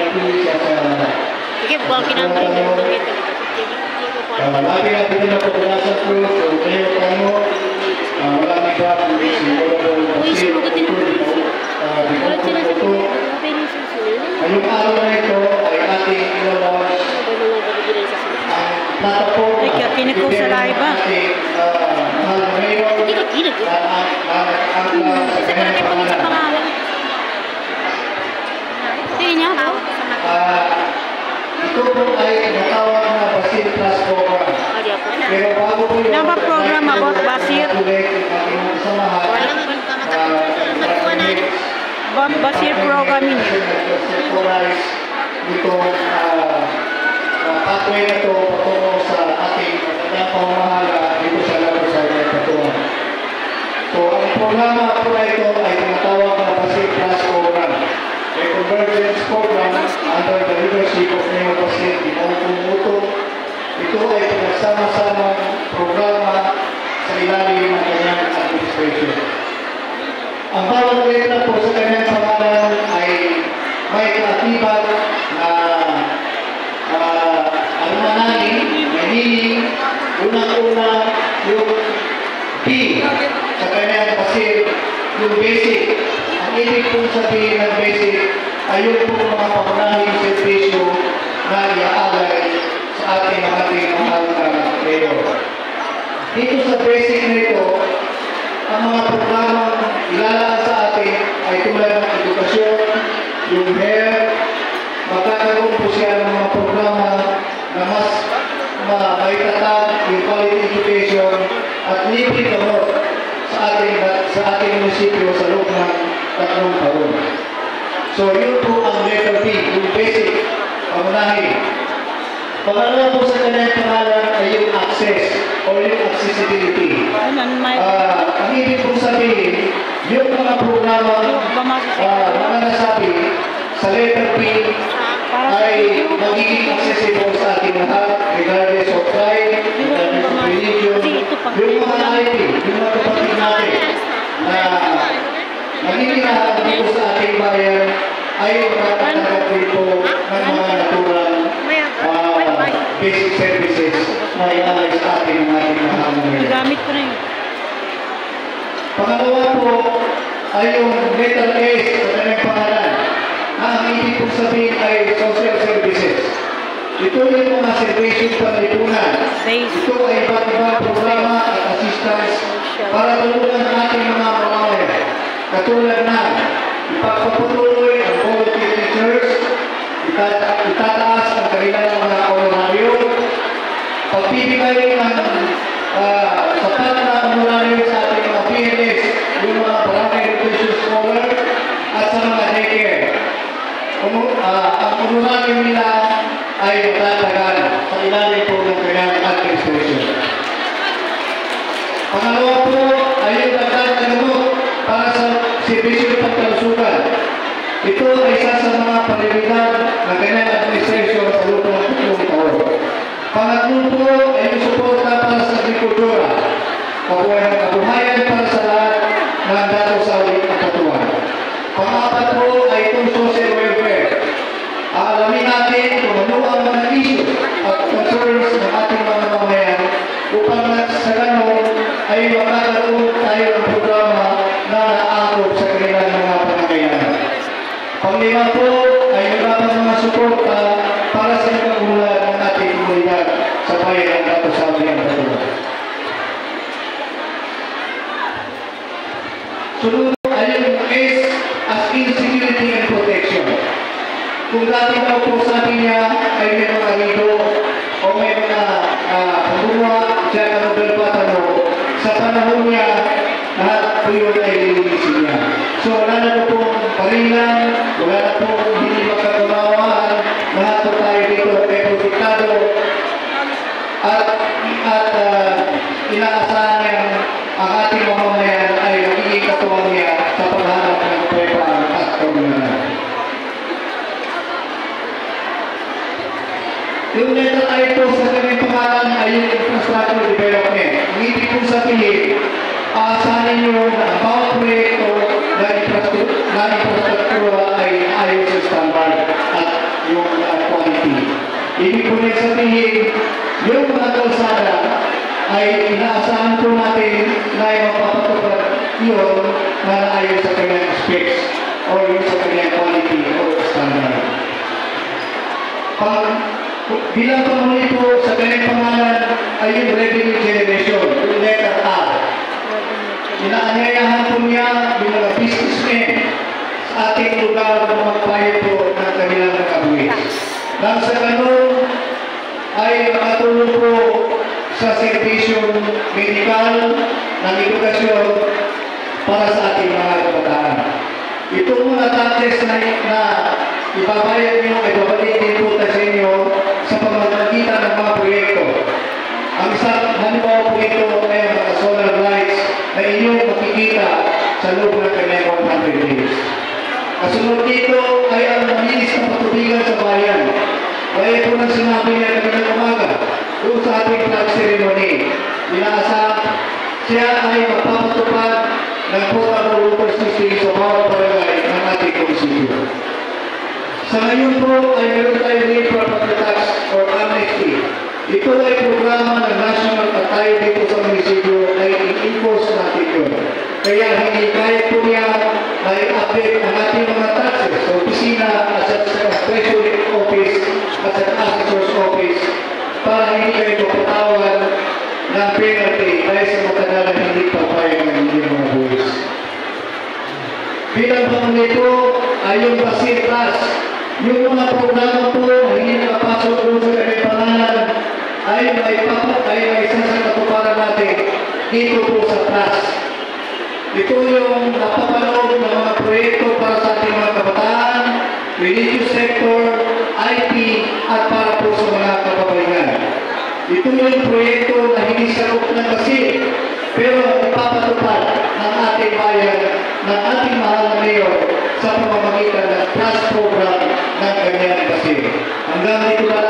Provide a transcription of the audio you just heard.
Sige, buwang kinamay niya. Lagi natin na pagkakasan ko, so kayo tayo, wala na ba kung siguro kasi ngayong araw na ito ay ating ilalabas ang platform ay, kaya pinikaw sa live ba? mahal na ngayon ang kanyang pangalan. Ito po ay tinatawag na Basil Plus Program. Pero bago po yun, Nama program about Basil? About Basil program ini. Itong pathway na ito patungo sa ating pamamahala dito sa Labasay na Patuan. So, ang programa po na ito ay tinatawag na Basil Plus Program. A convergence program under the leadership of Mayor Basil Dimongkumuto. Ito ay pinagsama-samang programa sa ilalim ng kanyang administration. Ang bawat letra po sa kanyang pangalan ay may kaatibat na almanani, may meaning, unang-una yung B sa kanyang Basil, yung basic. Ang ibig pong sabihin ng basic ay yung po mga pangunahing servisyo na iaalay sa ating mahal na mayor. Dito sa basic na ito, ang mga programang ilalaan sa atin ay tulad ng edukasyon, yung health, magkakaroon po siya ng mga programa na mas maitatag yung quality education at libre gamot sa ating munisipyo sa loob ng 3 taon. So yun po ang letter B, yung basic, pangunahin. Pangalawa po sa kanyang pangalan ay yung access o yung accessibility. Ang ibig pong sabihin, yung mga programa na nasabi sa letter B ay magiging accessible sa ating lahat, regardless of tribe, regardless of religion, yung mga IP, yung mga kapatid natin na nanginirahan dito sa ating bayan ay matatanggap dito ng mga natural basic services na ialay sa ating mahal na ngayon. Gamit ko na yun. Pangalawa po ay yung letter S sa kanyang pangalan. Ang ibig kong sabihin ay social services. Ito yung mga servisyong panlipunan. Ito ay iba't ibang programa at assistance para tulungan ang ating mga mamamayan. Katulad na ipagpapatuloy ang volunteer teachers, itataas ang kanilang mga honorario, pagbibigay ng sapat na honorario sa ating mga PNS, yung mga barangay education scholar, at sa mga daycare. Ang honorario nila ay matatagal sa ilalim po ng kanyang administration. Pangalawa po ay yung dagdag na gamot para sa servisyo ng pagkalusugan. Ito ay isa sa mga prioridad ng kanyang administration sa loob ng 3 taon. Pangatlo po ay yung suporta para sa agrikultura, kabuhayan para sa lahat ng dato sa Patuan. Pangapat po ay itong social welfare. Aalamin natin kung ano ang mga issues at concerns ng ating mga mamamayan upang sa ganon ay magkakaroon tayo ng programa na naakop sa kanilang mga pangangailangan. Panglima po ay nagabang mga suporta para sa ikagulan ng ating komunidad sa bayan ng dato sa Patuan. Sunod ay yung S as in security and protection. Kung dati daw po sabi niya ay may mga rido o may mga pagbuwa dyan ang Nobel Patano, sa panahon niya, lahat po yun ay lilinisin niya. So wala na po pong parilan, wala na po hindi magkagawaan, lahat po tayo dito ay protektado at inaasahan niya ang ating mamamayan ay magiging katuwang niya sa paghanap ng pwepaan at kagunahan. Yung letter I po sa kanyang pangalan ay yung infrastructure development. Ang ibig pong sabihin, aasahan ninyo na ang bawat proyekto na infrastruktura ay ayon sa standard at Ibig po nang sabihin, yung mga kalsada ay inaasahan po natin na ay mapapatupad yun na naayon sa kanyang specs o yung sa kanyang quality o standard. Bilang pangulit po sa kanyang pangalan ay yung revenue generation, yung letter R. Inaanyayahan po niya yung mga businessmen sa ating lugar na magpahit po ng kanilang nakabuhis. Nang sa ganun ay makatulong po sa serbisyong medikal ng edukasyon para sa ating mga kabataan. Ito mga taxes na ibabayad niyo ay babalik din po sa inyo sa pamamagitan ng mga proyekto. Ang isang halimbawa po ito ay ang mga solar lights na inyong makikita sa loob ng kanyang 100 days. Kasunod dito ay ang malinis na patubigan sa bayan. Gaya po ng sinabi niya ng umaga doon sa ating flag ceremony. Inaasa siya ay magpapatupad ng potable water system sa bawat barangay ng ating munisipyo. Sa ngayon po ay meron tayo rin property tax or amnesty. Ito ay programa ng national at tayo dito sa munisipyo ay i-impose natin yun. Kaya hindi kaya po niya na i-update ang ating mga taxes sa opisina at sa treasury office at sa assessor's office para hindi kayo papatawan ng penalty dahil sa matagalan hindi papayag ng hindi mga buwis. Bilang pangulit po ay yung Basin Plus. Yung mga programa po na hindi nakapasok doon sa kanyang pangalan ay may sasakatuparan natin dito po sa Plus. Ito yung napapanood ng mga proyekto para sa ating mga kabataan, religious sector, IT, at para po sa mga kababayan. Ito yung proyekto na hindi sagot ng Basin, pero ipapatupad ng ating bayan, ng ating mahal na mayor sa pamamagitan ng Plus program ng kanyang Basin. Hanggang dito na